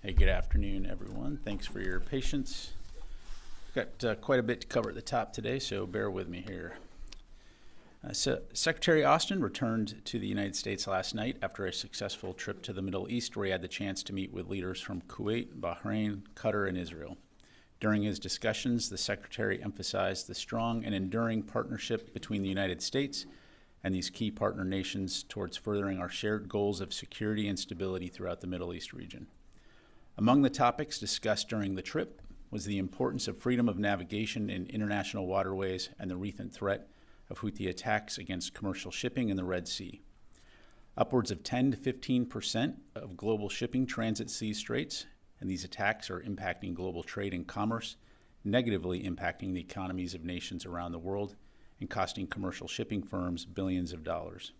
Hey, good afternoon, everyone. Thanks for your patience. Got quite a bit to cover at the top today, so bear with me here. Secretary Austin returned to the United States last night after a successful trip to the Middle East, where he had the chance to meet with leaders from Kuwait, Bahrain, Qatar, and Israel. During his discussions, the Secretary emphasized the strong and enduring partnership between the United States and these key partner nations towards furthering our shared goals of security and stability throughout the Middle East region. Among the topics discussed during the trip was the importance of freedom of navigation in international waterways and the recent threat of Houthi attacks against commercial shipping in the Red Sea. Upwards of 10 to 15% of global shipping transits these straits, and these attacks are impacting global trade and commerce, negatively impacting the economies of nations around the world and costing commercial shipping firms billions of dollars.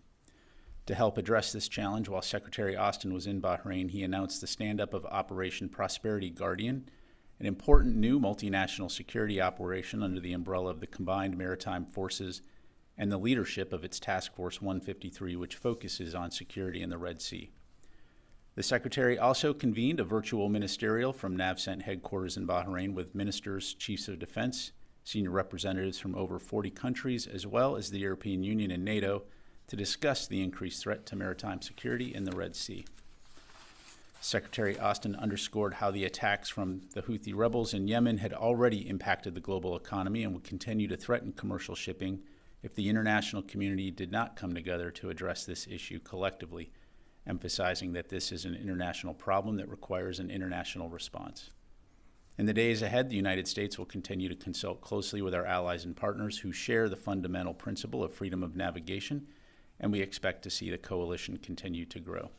To help address this challenge, while Secretary Austin was in Bahrain, he announced the stand-up of Operation Prosperity Guardian, an important new multinational security operation under the umbrella of the Combined Maritime Forces and the leadership of its Task Force 153, which focuses on security in the Red Sea. The Secretary also convened a virtual ministerial from NAVCENT headquarters in Bahrain with ministers, chiefs of defense, senior representatives from over 40 countries, as well as the European Union and NATO, to discuss the increased threat to maritime security in the Red Sea. Secretary Austin underscored how the attacks from the Houthi rebels in Yemen had already impacted the global economy and would continue to threaten commercial shipping if the international community did not come together to address this issue collectively, emphasizing that this is an international problem that requires an international response. In the days ahead, the United States will continue to consult closely with our allies and partners who share the fundamental principle of freedom of navigation, and we expect to see the coalition continue to grow.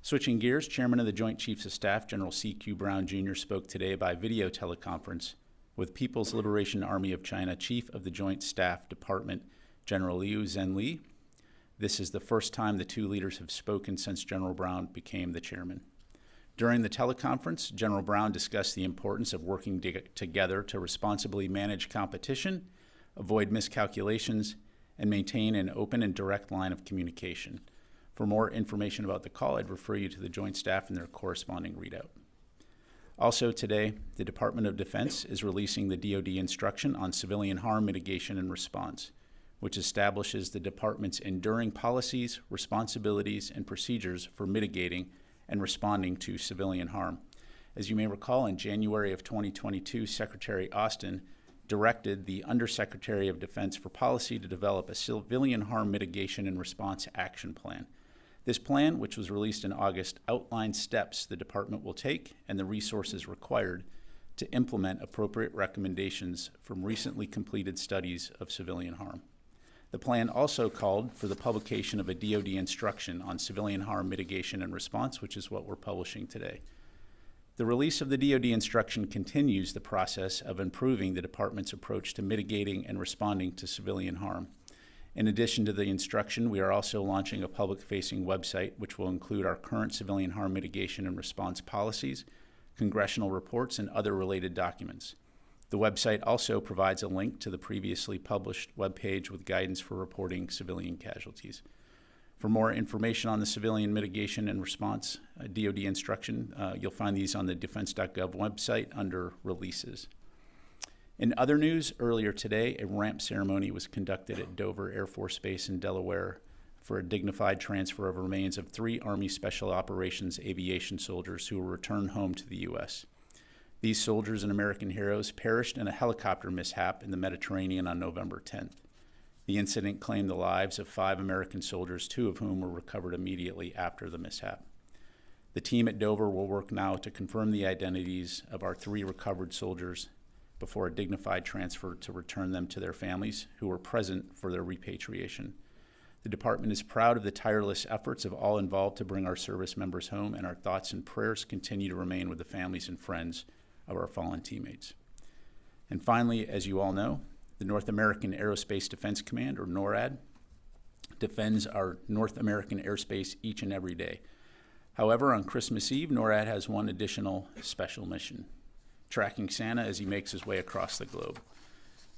Switching gears, Chairman of the Joint Chiefs of Staff, General C.Q. Brown Jr., spoke today by video teleconference with People's Liberation Army of China Chief of the Joint Staff Department, General Liu Zhenli. This is the first time the two leaders have spoken since General Brown became the chairman. During the teleconference, General Brown discussed the importance of working together to responsibly manage competition, avoid miscalculations, and maintain an open and direct line of communication. For more information about the call, I'd refer you to the Joint Staff and their corresponding readout. Also today, the Department of Defense is releasing the DoD instruction on civilian harm mitigation and response, which establishes the department's enduring policies, responsibilities, and procedures for mitigating and responding to civilian harm. As you may recall, in January of 2022, Secretary Austin directed the Undersecretary of Defense for Policy to develop a civilian harm mitigation and response action plan. This plan, which was released in August, outlines steps the department will take and the resources required to implement appropriate recommendations from recently completed studies of civilian harm. The plan also called for the publication of a DoD instruction on civilian harm mitigation and response, which is what we're publishing today. The release of the DoD instruction continues the process of improving the department's approach to mitigating and responding to civilian harm. In addition to the instruction, we are also launching a public-facing website which will include our current civilian harm mitigation and response policies, congressional reports, and other related documents. The website also provides a link to the previously published webpage with guidance for reporting civilian casualties. For more information on the civilian mitigation and response DoD instruction, you'll find these on the defense.gov website under releases. In other news, earlier today, a ramp ceremony was conducted at Dover Air Force Base in Delaware for a dignified transfer of remains of 3 Army Special Operations aviation soldiers who will return home to the U.S. These soldiers and American heroes perished in a helicopter mishap in the Mediterranean on November 10th. The incident claimed the lives of 5 American soldiers, 2 of whom were recovered immediately after the mishap. The team at Dover will work now to confirm the identities of our 3 recovered soldiers before a dignified transfer to return them to their families who were present for their repatriation. The department is proud of the tireless efforts of all involved to bring our service members home, and our thoughts and prayers continue to remain with the families and friends of our fallen teammates. And finally, as you all know, the North American Aerospace Defense Command, or NORAD, defends our North American airspace each and every day. However, on Christmas Eve, NORAD has one additional special mission, tracking Santa as he makes his way across the globe.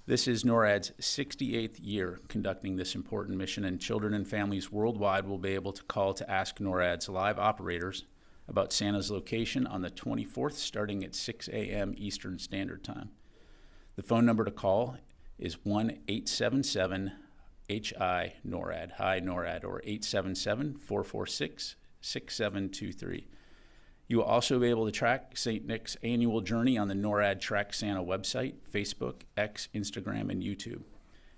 This is NORAD's 68th year conducting this important mission, and children and families worldwide will be able to call to ask NORAD's live operators about Santa's location on the 24th, starting at 6 a.m. Eastern Standard Time. The phone number to call is 1-877-HI-NORAD, Hi NORAD, or 877-446-6723. You will also be able to track St. Nick's annual journey on the NORAD Track Santa website, Facebook, X, Instagram, and YouTube.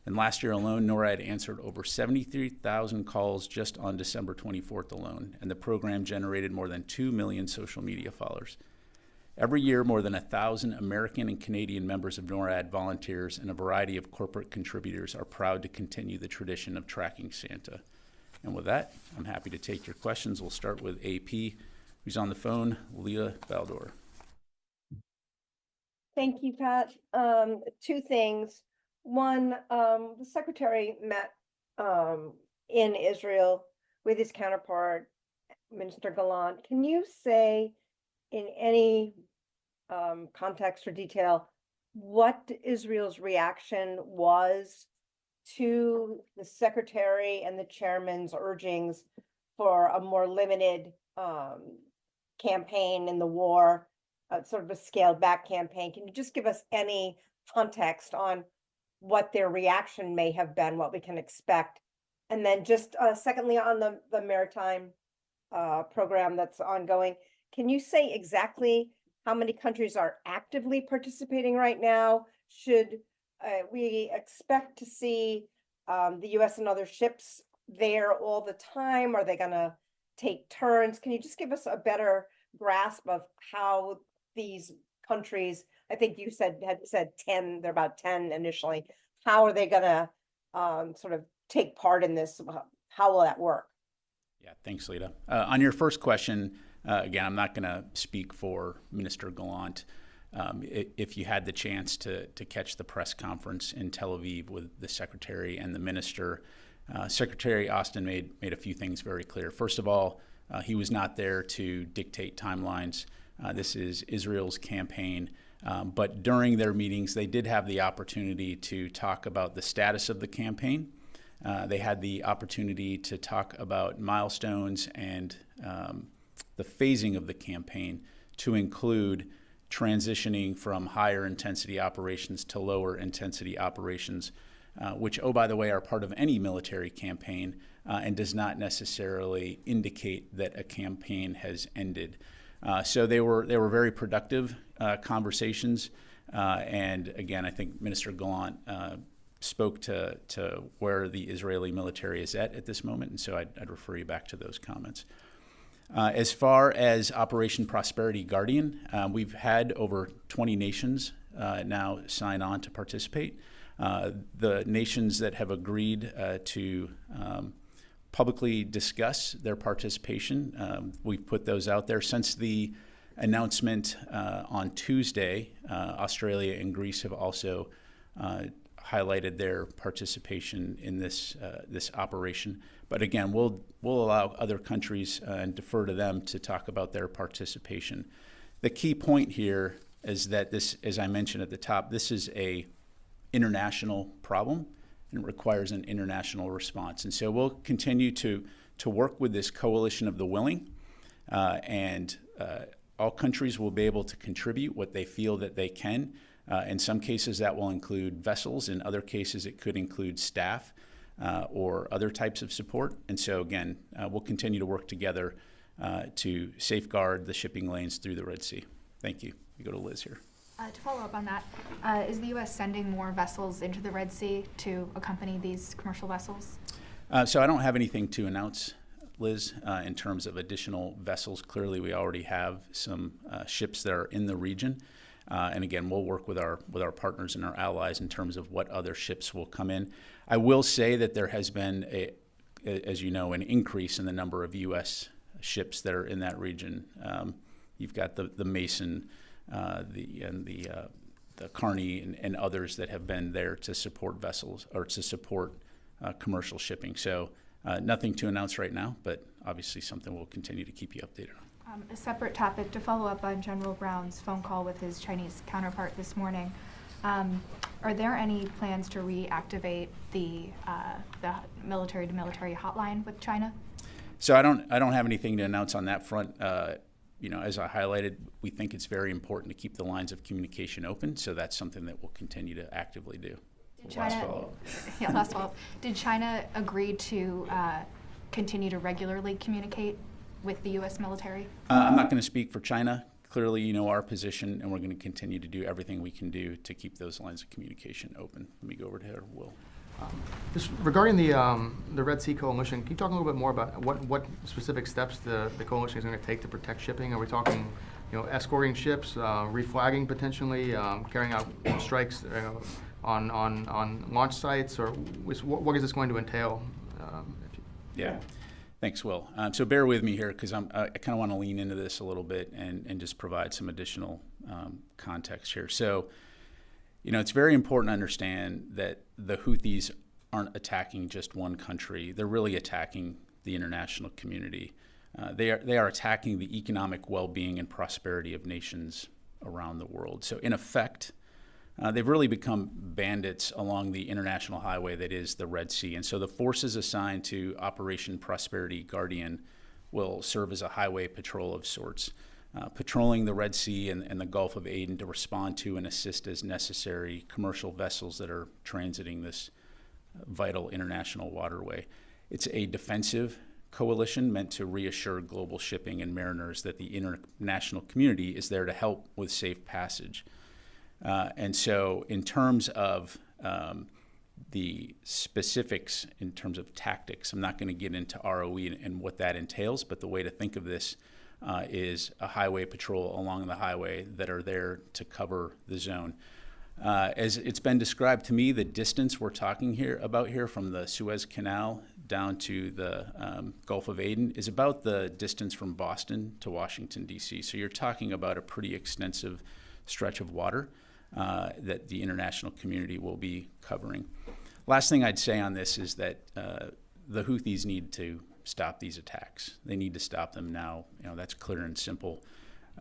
And last year alone, NORAD answered over 73,000 calls just on December 24th alone, and the program generated more than 2 million social media followers. Every year, more than 1,000 American and Canadian members of NORAD volunteers and a variety of corporate contributors are proud to continue the tradition of tracking Santa. And with that, I'm happy to take your questions. We'll start with AP, who's on the phone, Leah Baldor. Thank you, Pat. Two things. One, the secretary met in Israel with his counterpart, Minister Gallant. Can you say in any context or detail what Israel's reaction was to the secretary and the chairman's urgings for a more limited campaign in the war, sort of a scaled back campaign? Can you just give us any context on what their reaction may have been, what we can expect? And then just secondly, on the maritime program that's ongoing, can you say exactly how many countries are actively participating right now? Should we expect to see the U.S. and other ships there all the time? Are they going to take turns? Can you just give us a better grasp of how these countries, I think you had said 10, they're about 10 initially, how are they going to sort of take part in this? How will that work? Yeah, thanks, Lita. On your first question, again, I'm not going to speak for Minister Gallant. If you had the chance to catch the press conference in Tel Aviv with the secretary and the minister, Secretary Austin made a few things very clear. First of all, he was not there to dictate timelines. This is Israel's campaign. But during their meetings, they did have the opportunity to talk about the status of the campaign. They had the opportunity to talk about milestones and the phasing of the campaign to include transitioning from higher intensity operations to lower intensity operations, which, oh, by the way, are part of any military campaign and does not necessarily indicate that a campaign has ended. So they were very productive conversations. And again, I think Minister Gallant spoke to where the Israeli military is at this moment. And so I'd refer you back to those comments. As far as Operation Prosperity Guardian, we've had over 20 nations now sign on to participate. The nations that have agreed to publicly discuss their participation, we've put those out there. Since the announcement on Tuesday, Australia and Greece have also highlighted their participation in this operation. But again, we'll allow other countries and defer to them to talk about their participation. The key point here is that this, as I mentioned at the top, this is a international problem and it requires an international response. And so we'll continue to work with this coalition of the willing, and all countries will be able to contribute what they feel that they can. In some cases, that will include vessels. In other cases, it could include staff or other types of support. And so, again, we'll continue to work together to safeguard the shipping lanes through the Red Sea. Thank you. We go to Liz here. To follow up on that, is the U.S. sending more vessels into the Red Sea to accompany these commercial vessels? So I don't have anything to announce, Liz, in terms of additional vessels. Clearly, we already have some ships that are in the region. And again, we'll work with our partners and our allies in terms of what other ships will come in. I will say that there has been, as you know, an increase in the number of U.S. ships that are in that region. You've got the Mason, the Carney, and others that have been there to support vessels or to support commercial shipping. So nothing to announce right now, but obviously something we'll continue to keep you updated on. A separate topic to follow up on General Brown's phone call with his Chinese counterpart this morning. Are there any plans to reactivate the military-to-military hotline with China? So I don't have anything to announce on that front as I highlighted, we think it's very important to keep the lines of communication open, so that's something that we'll continue to actively do. Last follow-up. Did China agree to continue to regularly communicate with the U.S. military? I'm not going to speak for China. Clearly, you know our position, and we're going to continue to do everything we can do to keep those lines of communication open. Let me go over to her, Will. Just regarding the Red Sea Coalition, can you talk a little bit more about what specific steps the coalition is going to take to protect shipping? Are we talking, escorting ships, reflagging potentially, carrying out strikes on launch sites, or what is this going to entail? Yeah. Thanks, Will. So bear with me here because I kind of want to lean into this a little bit and just provide some additional context here. So, it's very important to understand that the Houthis aren't attacking just one country. They're really attacking the international community. They are attacking the economic well-being and prosperity of nations around the world. So in effect, they've really become bandits along the international highway that is the Red Sea. And so the forces assigned to Operation Prosperity Guardian will serve as a highway patrol of sorts, patrolling the Red Sea and the Gulf of Aden to respond to and assist as necessary commercial vessels that are transiting this vital international waterway. It's a defensive coalition meant to reassure global shipping and mariners that the international community is there to help with safe passage. And so in terms of the specifics, in terms of tactics, I'm not going to get into ROE and what that entails, but the way to think of this is a highway patrol along the highway that are there to cover the zone. As it's been described to me, the distance we're talking about here from the Suez Canal down to the Gulf of Aden is about the distance from Boston to Washington, D.C. So you're talking about a pretty extensive stretch of water that the international community will be covering. Last thing I'd say on this is that the Houthis need to stop these attacks. They need to stop them now. That's clear and simple.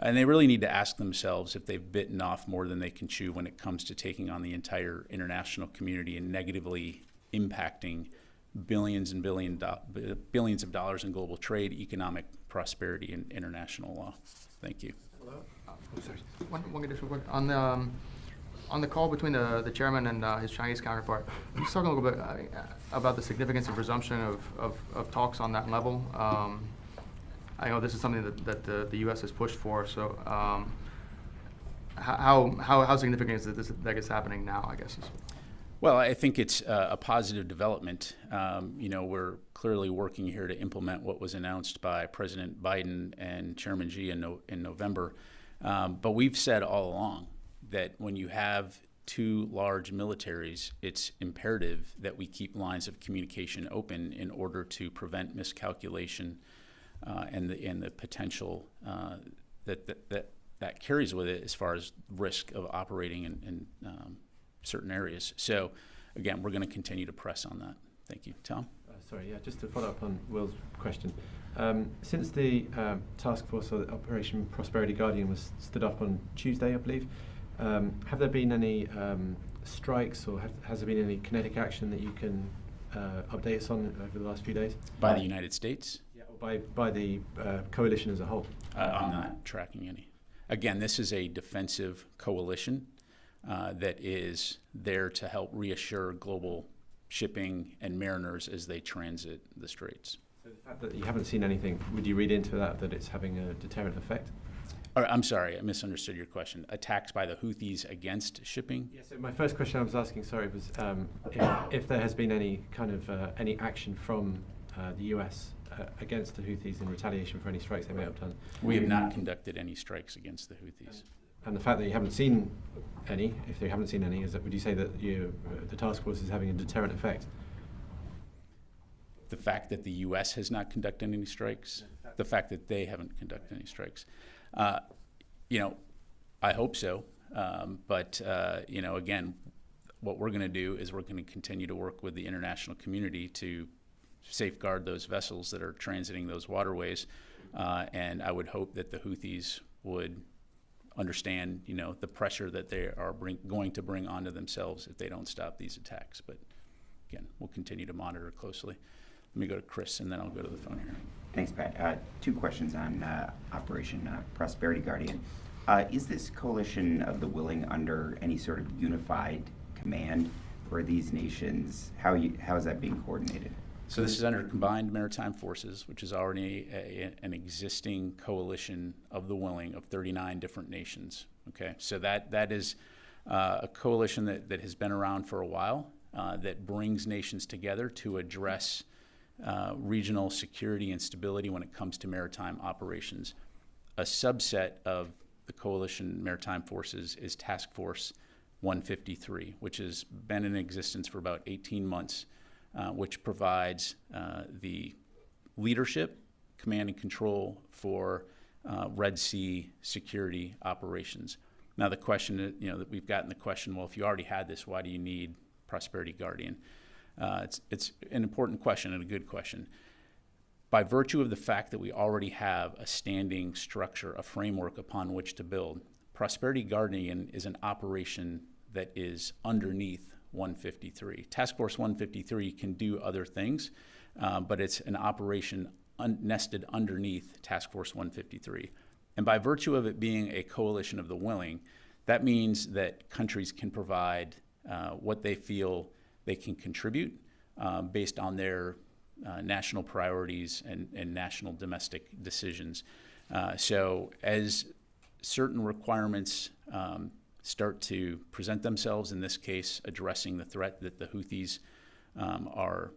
And they really need to ask themselves if they've bitten off more than they can chew when it comes to taking on the entire international community and negatively impacting billions of dollars in global trade, economic prosperity, and international law. Thank you. One additional question. On the call between the chairman and his Chinese counterpart, can you talk a little bit about the significance of resumption of talks on that level? I know this is something that the U.S. has pushed for, so how significant is it that it's happening now, I guess? Well, I think it's a positive development. We're clearly working here to implement what was announced by President Biden and Chairman Xi in November. But we've said all along that when you have two large militaries, it's imperative that we keep lines of communication open in order to prevent miscalculation and the potential that carries with it as far as risk of operating in certain areas. So, again, we're going to continue to press on that. Thank you. Tom? Just to follow up on Will's question. Since the task force or Operation Prosperity Guardian was stood up on Tuesday, I believe, have there been any strikes or has there been any kinetic action that you can update us on over the last few days? By the United States? Yeah, or by the coalition as a whole? I'm not tracking any. Again, this is a defensive coalition that is there to help reassure global shipping and mariners as they transit the straits. So the fact that you haven't seen anything, would you read into that it's having a deterrent effect? I'm sorry, I misunderstood your question. Attacks by the Houthis against shipping? Yes. So my first question I was asking, was if there has been any kind of any action from the U.S. Against the Houthis in retaliation for any strikes they may have done. We have not conducted any strikes against the Houthis. And the fact that you haven't seen any, if you haven't seen any, would you say that the task force is having a deterrent effect? The fact that the U.S. has not conducted any strikes, the fact that they haven't conducted any strikes. I hope so. But again, what we're going to do is we're going to continue to work with the international community to safeguard those vessels that are transiting those waterways. And I would hope that the Houthis would understand, the pressure that they are going to bring onto themselves if they don't stop these attacks. But again, we'll continue to monitor closely. Let me go to Chris, and then I'll go to the phone here. Thanks, Pat. Two questions on Operation Prosperity Guardian. Is this coalition of the willing under any sort of unified command, or are these nations, how is that being coordinated? So this is under Combined Maritime Forces, which is already an existing coalition of the willing of 39 different nations. Okay, so that is a coalition that has been around for a while, that brings nations together to address regional security and stability when it comes to maritime operations. A subset of the Coalition Maritime Forces is Task Force 153, which has been in existence for about 18 months, which provides the leadership, command and control for Red Sea security operations. Now the question that we've gotten the question, well, if you already had this, why do you need Prosperity Guardian? It's an important question and a good question. By virtue of the fact that we already have a standing structure, a framework upon which to build, Prosperity Guardian is an operation that is underneath 153. Task Force 153 can do other things, but it's an operation nested underneath Task Force 153. And by virtue of it being a coalition of the willing, that means that countries can provide what they feel they can contribute based on their national priorities and national domestic decisions. So as certain requirements start to present themselves, in this case addressing the threat that the Houthis are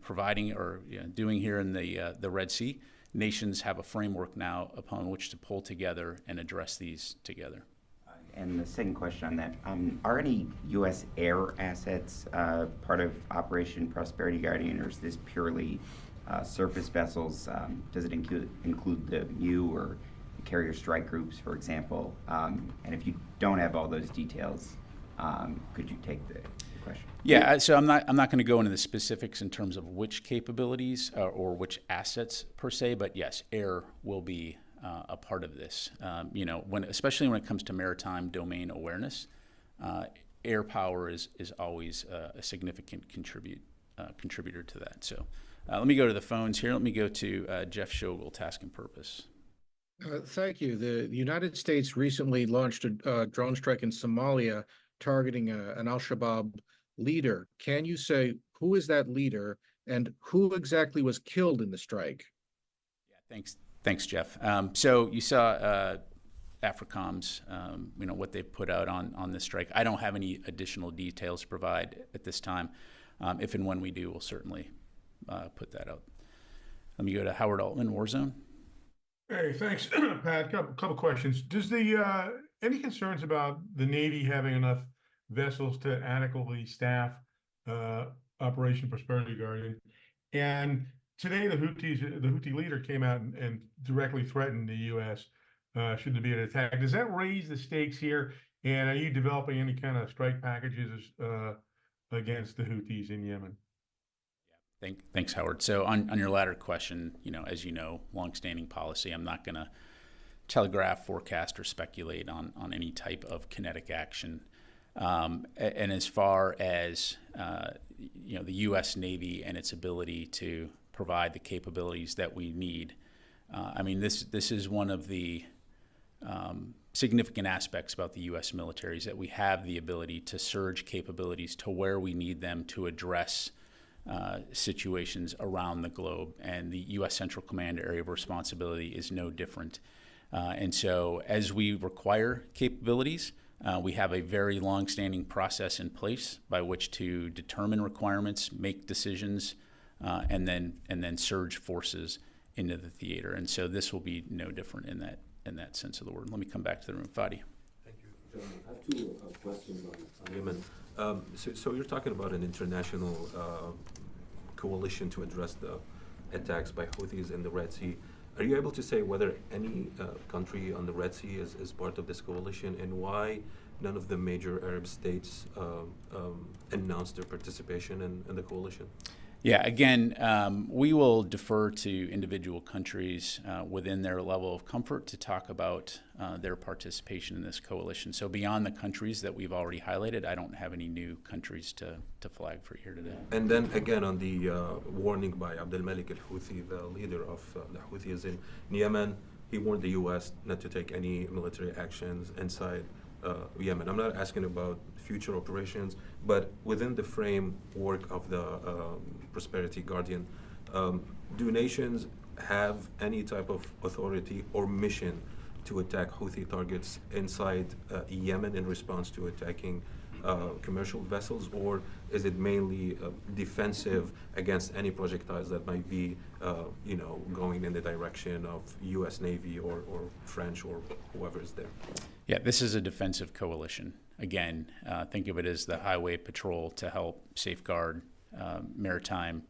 providing or doing here in the Red Sea, nations have a framework now upon which to pull together and address these together. And the second question on that, are any U.S. air assets part of Operation Prosperity Guardian, or is this purely surface vessels? Does it include the MU or the carrier strike groups, for example? And if you don't have all those details, could you take the question? Yeah, so I'm not going to go into the specifics in terms of which capabilities or which assets per se, but yes, air will be a part of this. Especially when it comes to maritime domain awareness, air power is always a significant contributor to that. So let me go to the phones here. Let me go to Jeff Shogel, Task and Purpose. Thank you. The United States recently launched a drone strike in Somalia targeting an al-Shabaab leader. Can you say who is that leader and who exactly was killed in the strike? Yeah, thanks, Jeff. So you saw AFRICOM's, what they put out on this strike. I don't have any additional details to provide at this time. If and when we do, we'll certainly put that out. Let me go to Howard Altman, Warzone. Hey, thanks, Pat. Couple questions. Does any concerns about the Navy having enough vessels to adequately staff Operation Prosperity Guardian? And today, the Houthi leader came out and directly threatened the U.S. Should there be an attack. Does that raise the stakes here? And are you developing any kind of strike packages against the Houthis in Yemen? Thanks, Howard. So on your latter question, as you know, longstanding policy, I'm not going to telegraph, forecast, or speculate on any type of kinetic action. And as far as the U.S. Navy and its ability to provide the capabilities that we need, this is one of the significant aspects about the U.S. military, is that we have the ability to surge capabilities to where we need them to address situations around the globe, and the U.S. Central Command area of responsibility is no different. And so as we require capabilities, we have a very long-standing process in place by which to determine requirements, make decisions, and then surge forces into the theater. And so this will be no different in that sense of the word. Let me come back to the room. Fadi. Thank you, John. I have two questions on Yemen. So you're talking about an international coalition to address the attacks by Houthis in the Red Sea. Are you able to say whether any country on the Red Sea is part of this coalition, and why none of the major Arab states announced their participation in the coalition? Yeah, again, we will defer to individual countries within their level of comfort to talk about their participation in this coalition. So beyond the countries that we've already highlighted, I don't have any new countries to flag for here today. And then again on the warning by Abdel Malik al-Houthi, the leader of the Houthis in Yemen, he warned the U.S. not to take any military actions inside Yemen. I'm not asking about future operations, but within the framework of the Prosperity Guardian, do nations have any type of authority or mission to attack Houthi targets inside Yemen in response to attacking commercial vessels, or is it mainly defensive against any projectiles that might be, going in the direction of U.S. Navy or French or whoever is there? Yeah, this is a defensive coalition. Again, think of it as the highway patrol to help safeguard maritime,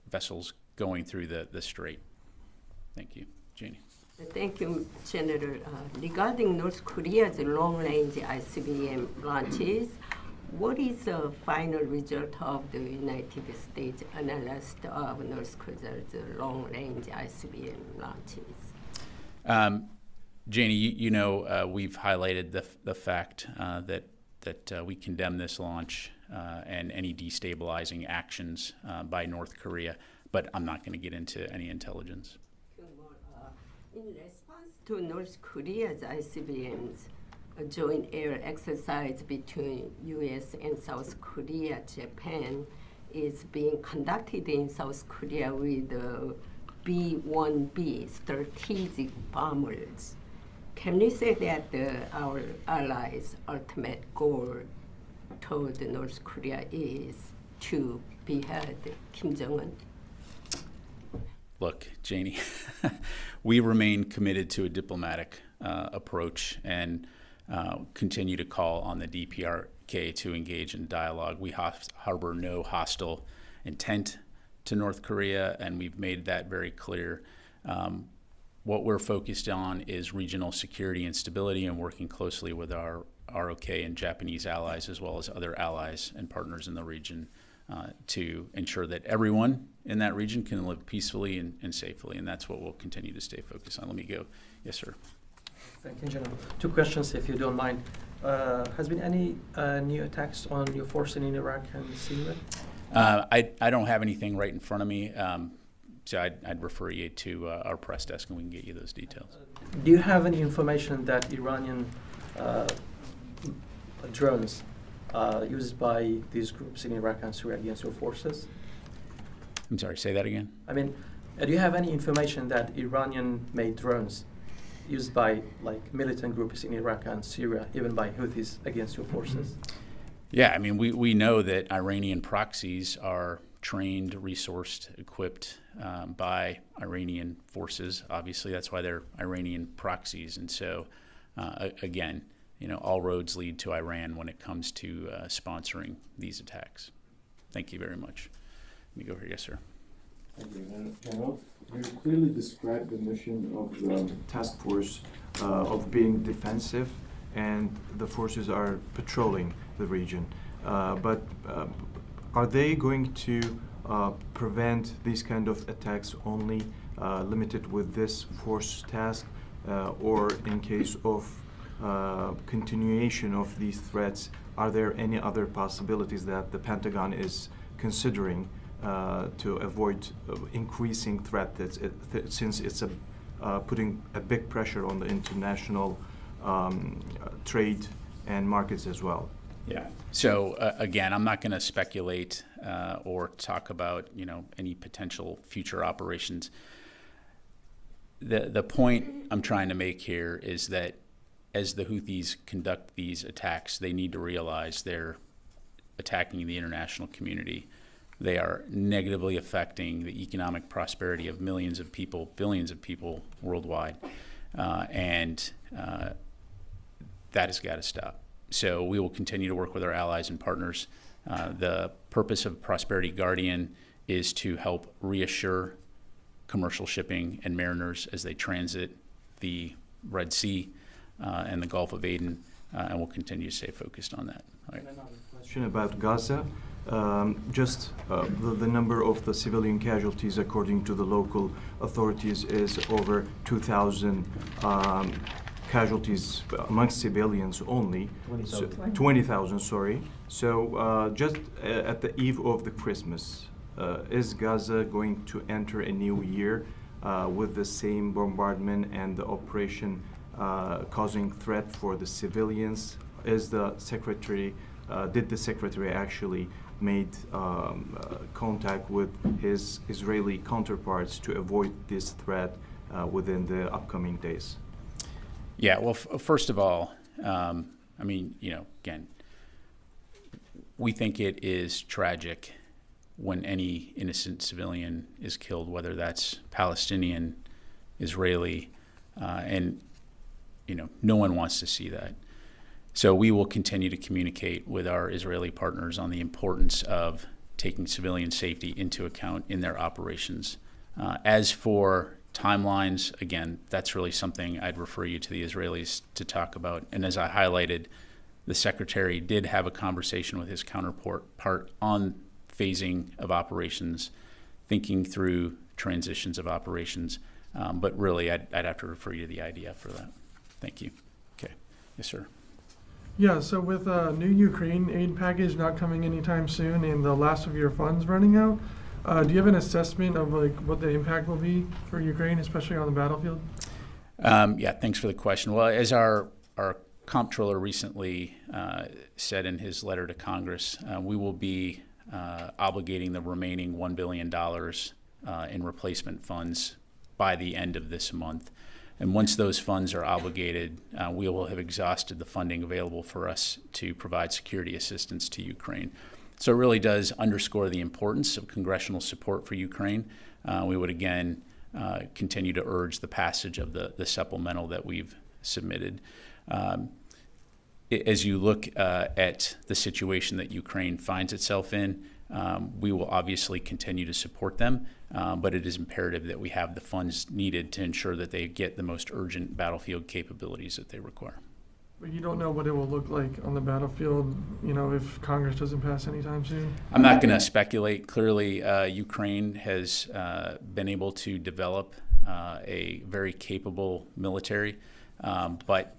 vessels going through the strait. Thank you, Janie. Thank you, General. Regarding North Korea's long-range ICBM launches, what is the final result of the United States analysis of North Korea's long-range ICBM launches? Janie, we've highlighted the fact that we condemn this launch and any destabilizing actions by North Korea, but I'm not going to get into any intelligence. In response to North Korea's ICBMs, a joint air exercise between U.S. and South Korea, Japan, is being conducted in South Korea with B-1B strategic bombers. Can we say that our allies' ultimate goal toward North Korea is to behead Kim Jong-un? Look, Janie, we remain committed to a diplomatic approach and continue to call on the DPRK to engage in dialogue. We harbor no hostile intent to North Korea, and we've made that very clear. What we're focused on is regional security and stability and working closely with our ROK and Japanese allies, as well as other allies and partners in the region, to ensure that everyone in that region can live peacefully and safely, and that's what we'll continue to stay focused on. Let me go. Yes, sir. Thank you, General. 2 questions, if you don't mind. Has been any new attacks on your force in Iraq and Syria? I don't have anything right in front of me, so I'd refer you to our press desk, and we can get you those details. Do you have any information that Iranian drones used by these groups in Iraq and Syria against your forces? I'm sorry, say that again? I mean, do you have any information that Iranian-made drones used by militant groups in Iraq and Syria, even by Houthis, against your forces? Yeah, I mean, we know that Iranian proxies are trained, resourced, equipped by Iranian forces. Obviously, that's why they're Iranian proxies. And so, again, all roads lead to Iran when it comes to sponsoring these attacks. Thank you very much. Let me go here. Yes, sir. Thank you, General. You clearly described the mission of the task force of being defensive, and the forces are patrolling the region. But are they going to prevent these kind of attacks only limited with this force task, or in case of continuation of these threats, are there any other possibilities that the Pentagon is considering to avoid increasing threat since it's putting a big pressure on the international trade and markets as well? Yeah. So again, I'm not going to speculate or talk about any potential future operations. The point I'm trying to make here is that as the Houthis conduct these attacks, they need to realize they're attacking the international community. They are negatively affecting the economic prosperity of millions of people, billions of people worldwide, and that has got to stop. So we will continue to work with our allies and partners. The purpose of Prosperity Guardian is to help reassure commercial shipping and mariners as they transit the Red Sea and the Gulf of Aden, and we'll continue to stay focused on that. All right. Question about Gaza. Just the number of the civilian casualties, according to the local authorities, is over 2,000 casualties amongst civilians only. 20,000, sorry. So just at the eve of the Christmas, is Gaza going to enter a new year with the same bombardment and the operation causing threat for the civilians? Is the secretary, did the secretary actually made contact with his Israeli counterparts to avoid this threat within the upcoming days? Yeah, well, first of all, I mean, again, we think it is tragic when any innocent civilian is killed, whether that's Palestinian, Israeli, and, no one wants to see that. So we will continue to communicate with our Israeli partners on the importance of taking civilian safety into account in their operations. As for timelines, again, that's really something I'd refer you to the Israelis to talk about. And as I highlighted, the secretary did have a conversation with his counterpart on phasing of operations, thinking through transitions of operations. But really, I'd have to refer you to the IDF for that. Thank you. Okay. Yes, sir. Yeah, so with a new Ukraine aid package not coming anytime soon and the last of your funds running out, do you have an assessment of what the impact will be for Ukraine, especially on the battlefield? Yeah, thanks for the question. Well, as our comptroller recently said in his letter to Congress, we will be obligating the remaining $1 billion in replacement funds by the end of this month. And once those funds are obligated, we will have exhausted the funding available for us to provide security assistance to Ukraine. So it really does underscore the importance of congressional support for Ukraine. We would again continue to urge the passage of the supplemental that we've submitted. As you look at the situation that Ukraine finds itself in, we will obviously continue to support them, but it is imperative that we have the funds needed to ensure that they get the most urgent battlefield capabilities that they require. But you don't know what it will look like on the battlefield, if Congress doesn't pass anytime soon? I'm not going to speculate. Clearly, Ukraine has been able to develop a very capable military, but,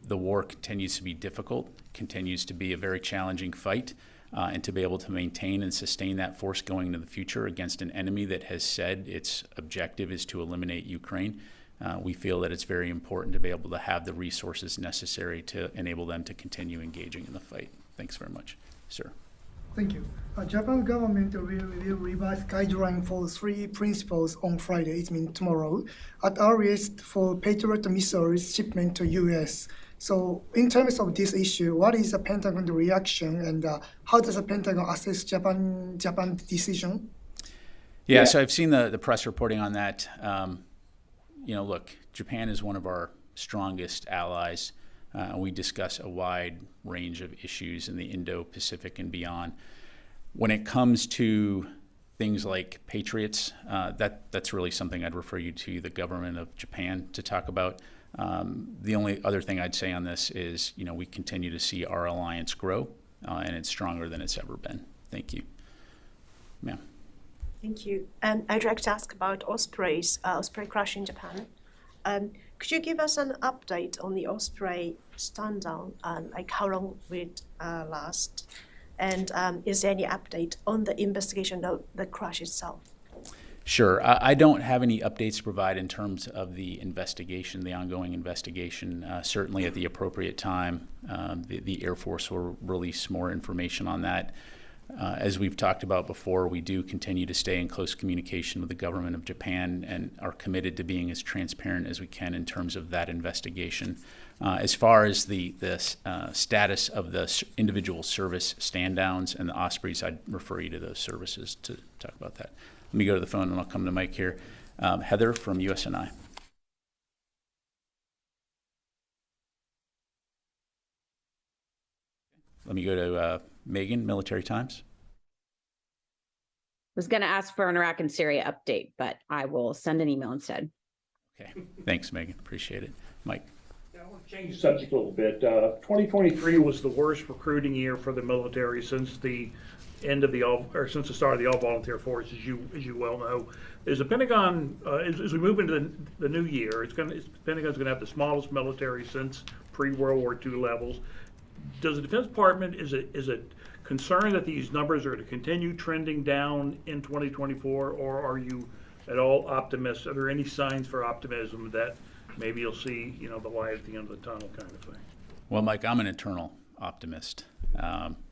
the war continues to be difficult, continues to be a very challenging fight, and to be able to maintain and sustain that force going into the future against an enemy that has said its objective is to eliminate Ukraine. We feel that it's very important to be able to have the resources necessary to enable them to continue engaging in the fight. Thanks very much, sir. Thank you. Japan government will revise guideline for 3 principles on Friday, it means tomorrow, at earliest for Patriot missiles shipment to U.S. So in terms of this issue, what is the Pentagon reaction and how does the Pentagon assess Japan decision? Yeah, so I've seen the press reporting on that. Look, Japan is one of our strongest allies. We discuss a wide range of issues in the Indo-Pacific and beyond. When it comes to things like Patriots, that's really something I'd refer you to the government of Japan to talk about. The only other thing I'd say on this is, we continue to see our alliance grow, and it's stronger than it's ever been. Thank you. Ma'am. Thank you. I'd like to ask about Osprey crash in Japan. Could you give us an update on the Osprey stand-down, like how long will it last? And is there any update on the investigation of the crash itself? Sure. I don't have any updates to provide in terms of the investigation, the ongoing investigation. Certainly at the appropriate time, the Air Force will release more information on that. As we've talked about before, we do continue to stay in close communication with the government of Japan and are committed to being as transparent as we can in terms of that investigation. As far as the status of the individual service stand-downs and the Ospreys, I'd refer you to those services to talk about that. Let me go to the phone and I'll come to Mike here. Heather from USNI. Let me go to Megan, Military Times. Was going to ask for an Iraq and Syria update, but I will send an email instead. Okay. Thanks, Megan. Appreciate it. Mike. Yeah, I want to change the subject a little bit. 2023 was the worst recruiting year for the military since the end of the since the start of the all-volunteer force, as you well know. Is the Pentagon, as we move into the new year, Pentagon's going to have the smallest military since pre-World War II levels. Does the Defense Department, is it concerned that these numbers are going to continue trending down in 2024, or are you at all optimistic? Are there any signs for optimism that maybe you'll see, the light at the end of the tunnel kind of thing? Well, Mike, I'm an eternal optimist,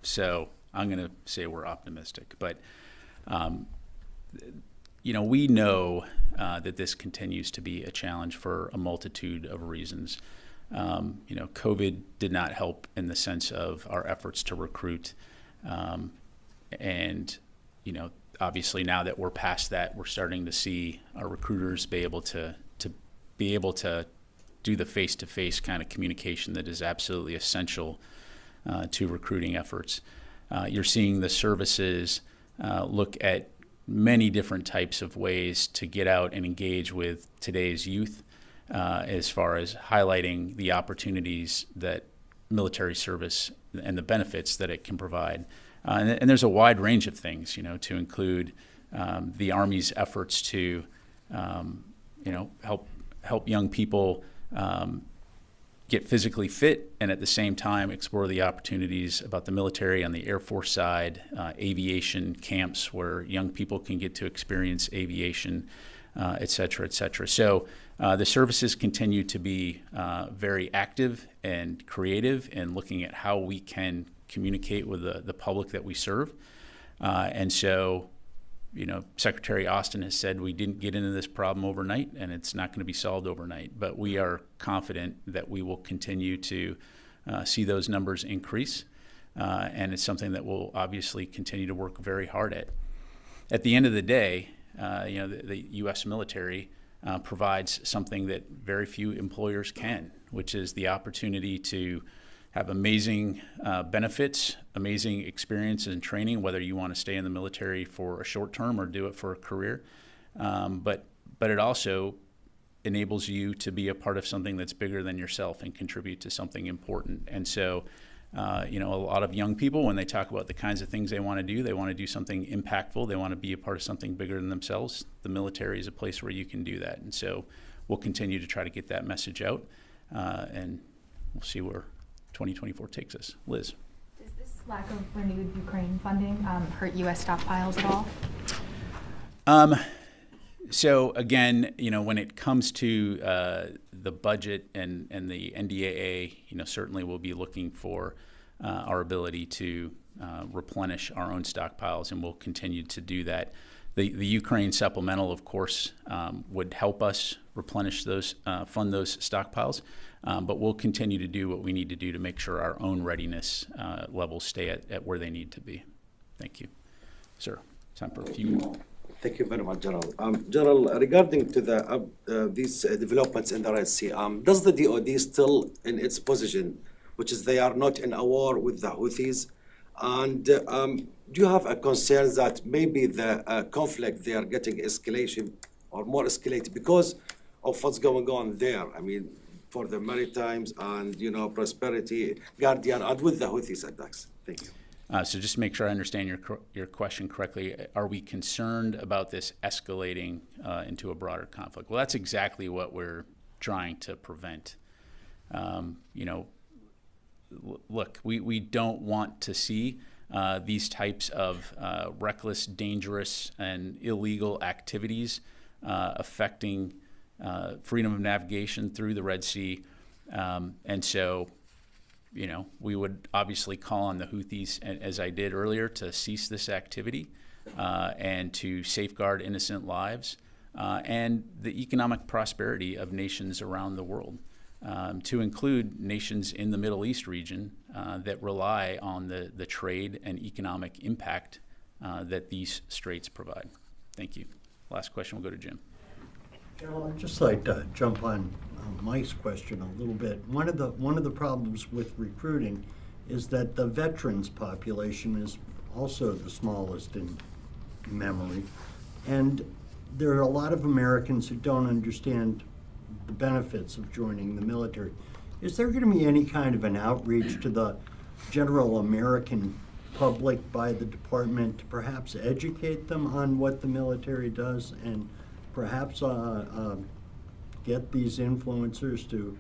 so I'm going to say we're optimistic. But, we know that this continues to be a challenge for a multitude of reasons. COVID did not help in the sense of our efforts to recruit. And, obviously now that we're past that, we're starting to see our recruiters be able to do the face-to-face kind of communication that is absolutely essential to recruiting efforts. You're seeing the services look at many different types of ways to get out and engage with today's youth, as far as highlighting the opportunities that military service and the benefits that it can provide. And there's a wide range of things, to include the Army's efforts to, help young people get physically fit, and at the same time explore the opportunities about the military on the Air Force side, aviation camps where young people can get to experience aviation, et cetera, et cetera. So the services continue to be very active and creative in looking at how we can communicate with the public that we serve. And so, Secretary Austin has said we didn't get into this problem overnight, and it's not going to be solved overnight. But we are confident that we will continue to see those numbers increase, and it's something that we'll obviously continue to work very hard at. At the end of the day, the U.S. military provides something that very few employers can, which is the opportunity to have amazing benefits, amazing experience and training, whether you want to stay in the military for a short term or do it for a career. But it also enables you to be a part of something that's bigger than yourself and contribute to something important. And so, a lot of young people, when they talk about the kinds of things they want to do something impactful. They want to be a part of something bigger than themselves. The military is a place where you can do that. And so we'll continue to try to get that message out, and we'll see where 2024 takes us. Liz. Does this lack of renewed Ukraine funding hurt U.S. stockpiles at all? So again, when it comes to the budget and the NDAA, certainly we'll be looking for our ability to replenish our own stockpiles, and we'll continue to do that. The Ukraine supplemental, of course, would help us replenish those, fund those stockpiles, but we'll continue to do what we need to do to make sure our own readiness levels stay at where they need to be. Thank you. Sir, time for a few. Thank you very much, General. General, regarding to these developments in the Red Sea, does the DoD still in its position, which is they are not in a war with the Houthis? And do you have a concern that maybe the conflict they are getting escalation or more escalated because of what's going on there? I mean, for the maritimes and, prosperity, Guardian, and with the Houthis attacks. Thank you. So just to make sure I understand your question correctly, are we concerned about this escalating into a broader conflict? Well, that's exactly what we're trying to prevent. Look, we don't want to see these types of reckless, dangerous, and illegal activities affecting freedom of navigation through the Red Sea. And so, we would obviously call on the Houthis, as I did earlier, to cease this activity and to safeguard innocent lives and the economic prosperity of nations around the world, to include nations in the Middle East region that rely on the trade and economic impact that these straits provide. Thank you. Last question will go to Jim. I'd just like to jump on Mike's question a little bit. One of the problems with recruiting is that the veterans population is also the smallest in memory, and there are a lot of Americans who don't understand the benefits of joining the military. Is there going to be any kind of an outreach to the general American public by the department to perhaps educate them on what the military does, and perhaps get these influencers to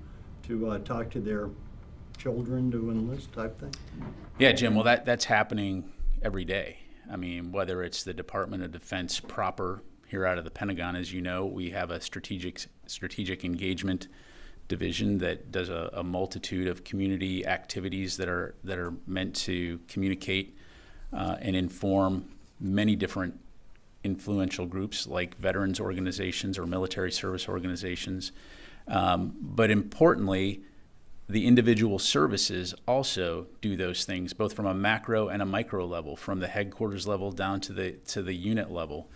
talk to their children to enlist type thing? Yeah, Jim, well, that's happening every day. I mean, whether it's the Department of Defense proper here out of the Pentagon, as you know, we have a strategic engagement division that does a multitude of community activities that are meant to communicate and inform many different influential groups like veterans organizations or military service organizations. But importantly, the individual services also do those things, both from a macro and a micro level, from the headquarters level down to the unit level.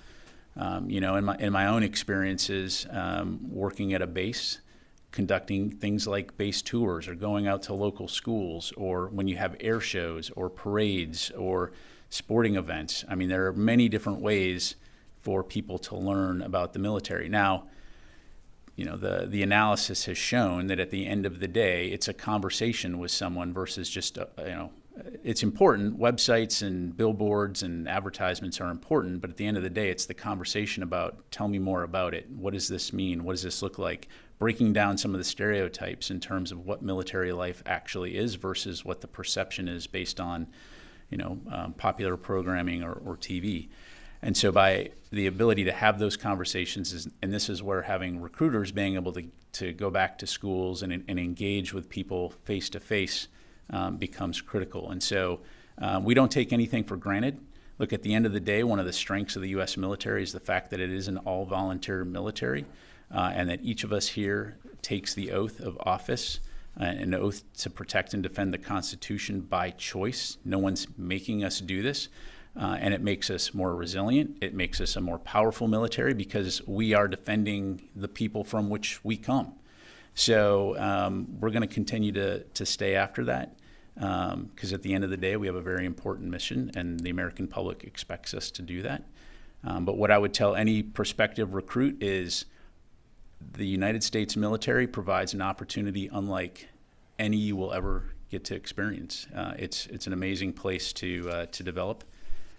You know, in my own experiences, working at a base, conducting things like base tours or going out to local schools, or when you have air shows or parades or sporting events. I mean, there are many different ways for people to learn about the military. Now, you know, the analysis has shown that at the end of the day, it's a conversation with someone versus just, you know, it's important. Websites and billboards and advertisements are important, but at the end of the day, it's the conversation about, tell me more about it. What does this mean? What does this look like? Breaking down some of the stereotypes in terms of what military life actually is versus what the perception is based on, you know, popular programming or TV. And so by the ability to have those conversations, and this is where having recruiters being able to go back to schools and engage with people face to face becomes critical. And so we don't take anything for granted. Look, at the end of the day, one of the strengths of the U.S. military is the fact that it is an all-volunteer military, and that each of us here takes the oath of office, an oath to protect and defend the Constitution by choice. No one's making us do this. And it makes us more resilient. It makes us a more powerful military because we are defending the people from which we come. So we're going to continue to stay after that because at the end of the day, we have a very important mission, and the American public expects us to do that. But what I would tell any prospective recruit is the United States military provides an opportunity unlike any you will ever get to experience. It's an amazing place to develop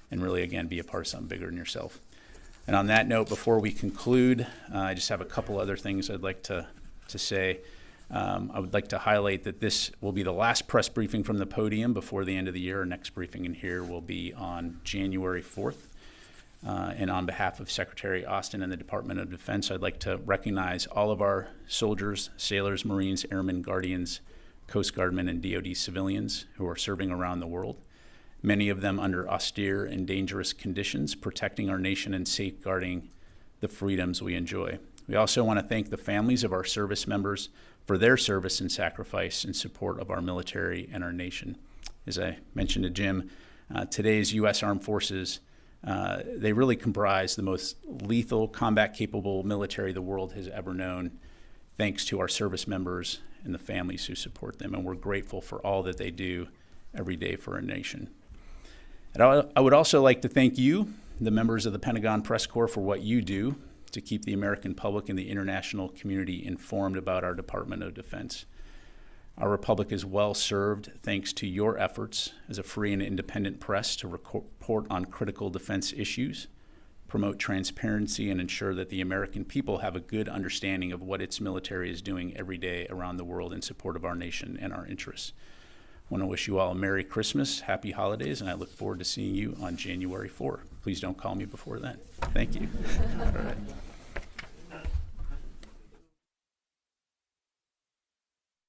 and really, again, be a part of something bigger than yourself. And on that note, before we conclude, I just have a couple other things I'd like to say. I would like to highlight that this will be the last press briefing from the podium before the end of the year. Our next briefing in here will be on January 4th. And on behalf of Secretary Austin and the Department of Defense, I'd like to recognize all of our soldiers, sailors, Marines, airmen, guardians, Coast Guardmen, and DoD civilians who are serving around the world, many of them under austere and dangerous conditions, protecting our nation and safeguarding the freedoms we enjoy. We also want to thank the families of our service members for their service and sacrifice in support of our military and our nation. As I mentioned to Jim, today's U.S. Armed Forces, they really comprise the most lethal, combat-capable military the world has ever known, thanks to our service members and the families who support them. And we're grateful for all that they do every day for our nation. And I would also like to thank you, the members of the Pentagon Press Corps, for what you do to keep the American public and the international community informed about our Department of Defense. Our republic is well served thanks to your efforts as a free and independent press to report on critical defense issues, promote transparency, and ensure that the American people have a good understanding of what its military is doing every day around the world in support of our nation and our interests. I want to wish you all a Merry Christmas, Happy Holidays, and I look forward to seeing you on January 4th. Please don't call me before then. Thank you. All right.